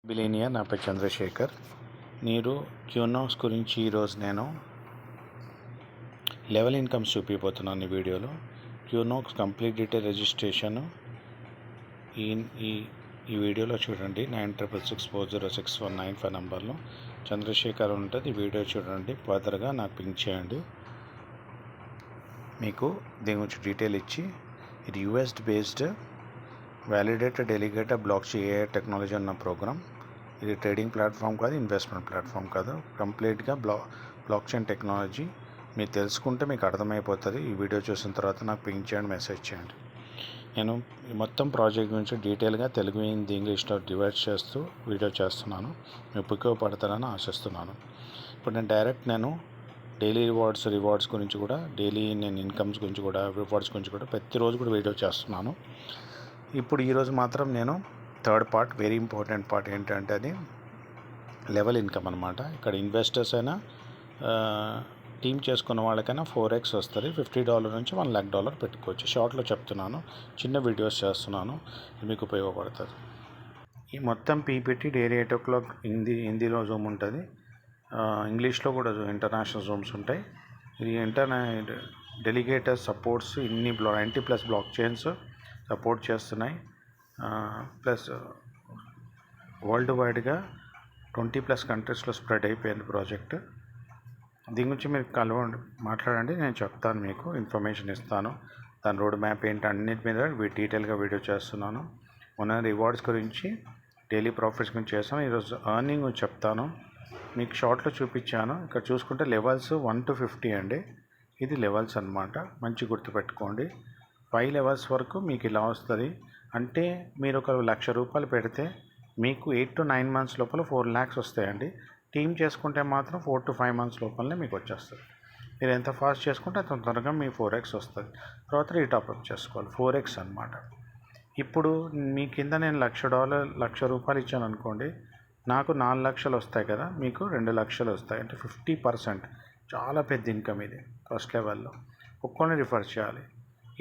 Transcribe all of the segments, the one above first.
బిలీనియా నా పేరు చంద్రశేఖర్. మీరు క్యూనాక్స్ గురించి ఈరోజు నేను లెవెల్ ఇన్కమ్స్ చూపిపోతున్నాను ఈ వీడియోలో. క్యూనాక్స్ కంప్లీట్ డీటెయిల్ రిజిస్ట్రేషన్ ఈ ఈ ఈ వీడియోలో చూడండి. 96640619 నంబర్లో చంద్రశేఖర్ ఉంటుంది. ఈ వీడియో చూడండి, ఫర్దర్గా నాకు పింక్ చేయండి. మీకు దీని గురించి డీటెయిల్ ఇచ్చి, ఇది US based validated delegated block AI technology అన్న ప్రోగ్రామ్. ఇది ట్రేడింగ్ ప్లాట్ఫామ్ కాదు, ఇన్వెస్ట్మెంట్ ప్లాట్ఫామ్ కాదు, కంప్లీట్గా బ్లాక్ చైన్ టెక్నాలజీ. మీరు తెలుసుకుంటే మీకు అర్థమైపోతుంది. ఈ వీడియో చూసిన తర్వాత నాకు పింక్ చేయండి, మెసేజ్ చేయండి. నేను మొత్తం ప్రాజెక్ట్ గురించి డీటెయిల్గా తెలుగు, హిందీ, ఇంగ్లీష్లో డివైడ్ చేస్తూ వీడియో చేస్తున్నాను. మీకు ఉపయోగపడతారని ఆశిస్తున్నాను. ఇప్పుడు నేను డైలీ రివార్డ్స్ గురించి కూడా, డైలీ నేను ఇన్కమ్స్ గురించి కూడా, రివార్డ్స్ గురించి కూడా ప్రతిరోజు కూడా వీడియో చేస్తున్నాను. ఇప్పుడు ఈరోజు మాత్రం నేను third part, very important part ఏంటంటే అది లెవెల్ ఇన్కమ్ అనమాట. ఇక్కడ ఇన్వెస్టర్స్ అయినా టీమ్ చేసుకున్న వాళ్ళకైనా 4x వస్తుంది. $50 నుంచి $1,00,000 పెట్టుకోవచ్చు. షార్ట్లో చెప్తున్నాను, చిన్న వీడియోస్ చేస్తున్నాను, ఇది మీకు ఉపయోగపడుతుంది. ఈ మొత్తం పీపీటీ డైలీ 8 o'clock హిందీలో జూమ్ ఉంటుంది, ఇంగ్లీష్లో కూడా ఇంటర్నేషనల్ జూమ్స్ ఉంటాయి. ఇది డెలిగేటర్ సపోర్ట్స్ 90+ బ్లాక్ చైన్స్ సపోర్ట్ చేస్తున్నాయి. ప్లస్ వరల్డ్ వైడ్గా 20+ కంట్రీస్లో స్ప్రెడ్ అయిపోయింది ప్రాజెక్ట్. దీని గురించి మీరు మాట్లాడండి, నేను చెప్తాను, మీకు ఇన్ఫర్మేషన్ ఇస్తాను. దాని రోడ్ మ్యాప్ ఏంటి అన్నిటి మీద డీటెయిల్గా వీడియో చేస్తున్నాను. మొన్న రివార్డ్స్ గురించి, డైలీ ప్రాఫిట్స్ గురించి చేస్తాను. ఈరోజు ఎర్నింగ్ గురించి చెప్తాను. మీకు షార్ట్లో చూపించాను. ఇక్కడ చూసుకుంటే లెవెల్స్ 1 to 50 అండి. ఇది లెవెల్స్ అన్నమాట, మంచి గుర్తుపెట్టుకోండి. 5 లెవెల్స్ వరకు మీకు ఇలా వస్తుంది. అంటే మీరు ఒక ₹1,00,000 పెడితే మీకు 8 to 9 months లోపల 4 lakhs వస్తాయండి. టీమ్ చేసుకుంటే మాత్రం 4 to 5 months లోపలనే మీకు వచ్చేస్తుంది. మీరు ఎంత ఫాస్ట్ చేసుకుంటే అంత తొందరగా మీ 4x వస్తుంది. తర్వాత రీటాప్అప్ చేసుకోవాలి, 4x అన్నమాట. ఇప్పుడు మీ కింద నేను ₹1,00,000 ఇచ్చాను అనుకోండి, నాకు 4 లక్షలు వస్తాయి కదా, మీకు 2 లక్షలు వస్తాయి. అంటే 50%, చాలా పెద్ద ఇన్కమ్ ఇది. ఫస్ట్ లెవెల్లో ఒక్కొక్కరిని రిఫర్ చేయాలి.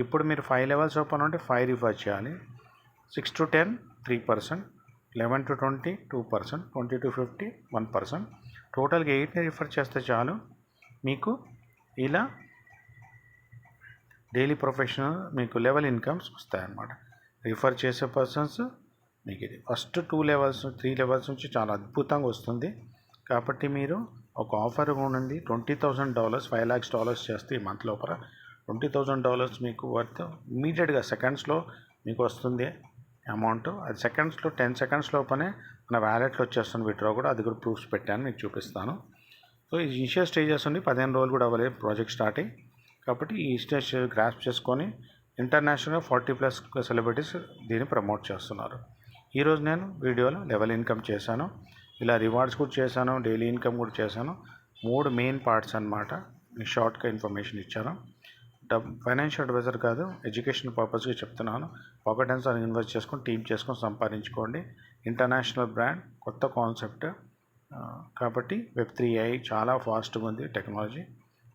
ఇప్పుడు మీరు 5 లెవెల్స్ ఓపెన్ ఉంటే 5 రిఫర్ చేయాలి. 6 to 10 3%, 11 to 20 2%, 20 to 50 1%, టోటల్గా 8ని రిఫర్ చేస్తే చాలు. మీకు ఇలా డైలీ ప్రొఫెషనల్ మీకు లెవెల్ ఇన్కమ్స్ వస్తాయన్నమాట. రిఫర్ చేసే పర్సన్స్ మీకు ఇది ఫస్ట్ 2 లెవెల్స్ 3 లెవెల్స్ నుంచి చాలా అద్భుతంగా వస్తుంది. కాబట్టి మీరు ఒక ఆఫర్ ఉంది, $20,000 $5 lakhs చేస్తే ఈ మంత్ లోపల $20,000 మీకు వర్త్ ఇమీడియట్గా సెకండ్స్లో మీకు వస్తుంది అమౌంట్. అది సెకండ్స్లో 10 seconds లోపలనే మన వ్యాలెట్లో వచ్చేస్తుంది విత్డ్రా కూడా. అది కూడా ప్రూఫ్స్ పెట్టాను, మీకు చూపిస్తాను. సో ఈ ఇనిషియల్ స్టేజెస్ ఉంది, 15 రోజులు కూడా అవ్వలేదు ప్రాజెక్ట్ స్టార్ట్ అయ్యి. కాబట్టి ఈ స్టేజ్ గ్రాస్ప్ చేసుకొని ఇంటర్నేషనల్గా 40+ సెలబ్రిటీస్ దీన్ని ప్రమోట్ చేస్తున్నారు. ఈరోజు నేను వీడియోలో లెవెల్ ఇన్కమ్ చేశాను, ఇలా రివార్డ్స్ కూడా చేశాను, డైలీ ఇన్కమ్ కూడా చేశాను. 3 మెయిన్ పార్ట్స్ అన్నమాట. మీకు షార్ట్గా ఇన్ఫర్మేషన్ ఇచ్చాను. ఫైనాన్షియల్ అడ్వైజర్ కాదు, ఎడ్యుకేషన్ పర్పస్గా చెప్తున్నాను. పాకెట్ అన్స్ ఇన్వెస్ట్ చేసుకొని టీమ్ చేసుకొని సంపాదించుకోండి. ఇంటర్నేషనల్ బ్రాండ్, కొత్త కాన్సెప్ట్. కాబట్టి Web3 AI చాలా ఫాస్ట్గా ఉంది టెక్నాలజీ.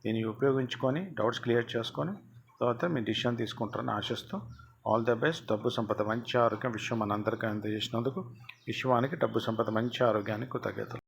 దీన్ని ఉపయోగించుకొని డౌట్స్ క్లియర్ చేసుకొని తర్వాత మీ డిసిషన్ తీసుకుంటారని ఆశిస్తూ, ఆల్ ద బెస్ట్. డబ్బు సంపద, మంచి ఆరోగ్యం, విశ్వం మనందరికీ అందజేసినందుకు విశ్వానికి డబ్బు సంపద, మంచి ఆరోగ్యానికి కృతజ్ఞతలు.